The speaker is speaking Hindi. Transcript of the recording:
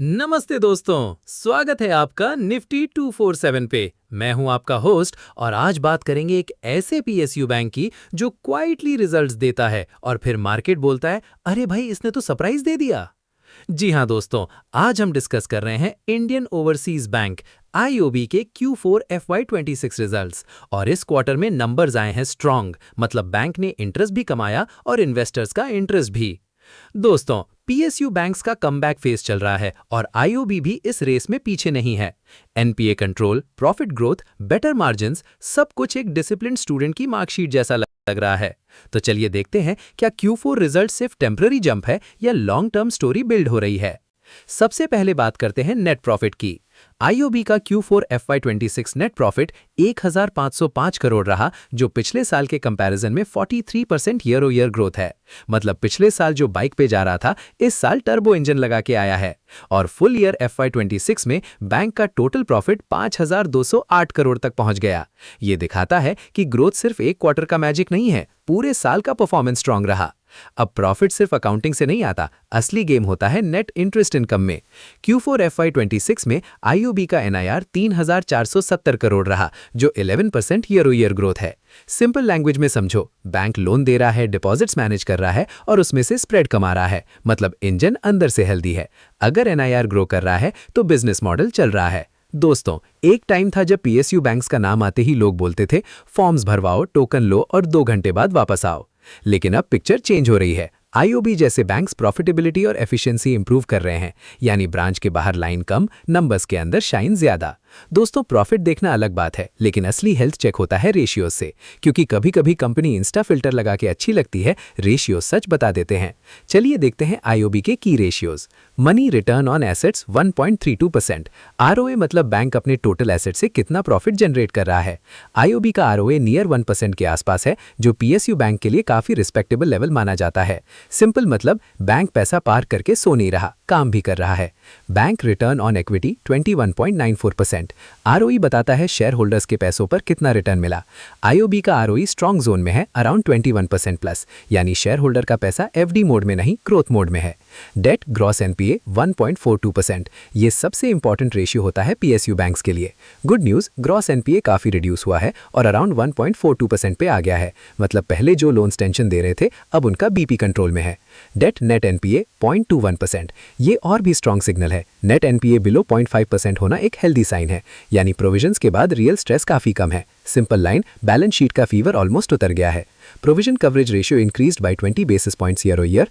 नमस्ते दोस्तों, स्वागत है आपका निफ्टी 247 पे। मैं हूं आपका होस्ट और आज बात करेंगे एक ऐसे पीएसयू बैंक की जो क्वाइटली रिजल्ट्स देता है और फिर मार्केट बोलता है, अरे भाई इसने तो सरप्राइज दे दिया। जी हां दोस्तों, आज हम डिस्कस कर रहे हैं इंडियन ओवरसीज बैंक आईओबी के Q4 FY26 रिजल्ट्स। और इस क्वार्टर में नंबर्स आए हैं स्ट्रॉन्ग, मतलब बैंक ने इंटरेस्ट भी कमाया और इन्वेस्टर्स का इंटरेस्ट भी। दोस्तों, पीएसयू बैंक्स का कमबैक फेज चल रहा है और आईओबी भी इस रेस में पीछे नहीं है। NPA control, profit growth, better margins, सब कुछ एक डिसिप्लिन्ड स्टूडेंट की मार्कशीट जैसा लग रहा है। तो चलिए देखते हैं, क्या Q4 रिजल्ट सिर्फ टेम्पररी जंप है या लॉन्ग टर्म स्टोरी बिल्ड हो रही है। सबसे पहले बात करते हैं नेट प्रॉफिट की। आईओबी का Q4 FY26 net profit 1505 crore रहा, जो पिछले साल के कंपैरिजन में 43% ईयर ओ ईयर ग्रोथ है। मतलब पिछले साल जो बाइक पे जा रहा था, इस साल टर्बो इंजन लगा के आया है। और फुल ईयर FY26 में बैंक का टोटल प्रॉफिट 5208 करोड़ तक पहुंच गया। ये दिखाता है कि ग्रोथ सिर्फ एक क्वार्टर का मैजिक नहीं है, पूरे साल का परफॉर्मेंस स्ट्रांग रहा। अब प्रॉफिट सिर्फ अकाउंटिंग से नहीं आता, असली गेम होता है नेट इंटरेस्ट इनकम में। Q4 FY26 में आईओबी का एनआईआर 3470 करोड़ रहा, जो 11% ईयर ओ ईयर ग्रोथ है। सिंपल लैंग्वेज में समझो, बैंक लोन दे रहा है, डिपॉजिट्स मैनेज कर रहा है और उसमें से स्प्रेड कमा रहा है, मतलब इंजन अंदर से हेल्दी है। अगर एनआईआर ग्रो कर रहा है तो बिजनेस मॉडल चल रहा है। दोस्तों, एक टाइम था जब पीएसयू बैंक्स का नाम आते ही लोग बोलते थे, फॉर्म्स भरवाओ, टोकन लो और 2 घंटे बाद वापस आओ। लेकिन अब पिक्चर चेंज हो रही है। आईओबी जैसे बैंक्स प्रॉफिटेबिलिटी और एफिशिएंसी इंप्रूव कर रहे हैं, यानी ब्रांच के बाहर लाइन कम, नंबर्स के अंदर शाइन ज्यादा। दोस्तों, प्रॉफिट देखना अलग बात है, लेकिन असली हेल्थ चेक होता है रेशियोज से, क्योंकि कभी कभी कंपनी इंस्टा फिल्टर लगा के अच्छी लगती है, रेशियोज सच बता देते हैं। चलिए देखते हैं आईओबी के की ratios. Money return on assets 1.32%। ROA मतलब बैंक अपने टोटल एसेट से कितना प्रॉफिट जनरेट कर रहा है। आईओबी का आरओए नियर 1% के आसपास है, जो पीएसयू बैंक के लिए काफी रिस्पेक्टेबल लेवल माना जाता है। सिंपल मतलब बैंक पैसा पार्क करके सो नहीं रहा, काम भी कर रहा है। Bank return on equity 21.94%। ROE बताता है शेयर होल्डर्स के पैसों पर कितना रिटर्न मिला। आईओबी का आरओई स्ट्रॉन्ग जोन में है, अराउंड 21% प्लस, यानी शेयर होल्डर का पैसा एफडी मोड में नहीं, ग्रोथ मोड में है। डेट ग्रॉस एनपीए 1.42%। ये सबसे इंपॉर्टेंट रेशियो होता है पीएसयू बैंक्स के लिए। गुड न्यूज, ग्रॉस एनपीए काफी रिड्यूस हुआ है और अराउंड 1.42% पे आ गया है। मतलब पहले जो लोन्स टेंशन दे रहे थे, अब उनका बीपी कंट्रोल में है। डेट नेट एनपीए 0.21%। ये और भी स्ट्रॉन्ग सिग्नल है। नेट एनपीए बिलो 0.5% होना एक हेल्दी साइन है, यानी प्रोविजंस के बाद रियल स्ट्रेस काफी कम है। सिंपल लाइन, बैलेंस शीट का फीवर ऑलमोस्ट उतर गया है। Provision coverage ratio increased by 20 basis points year on year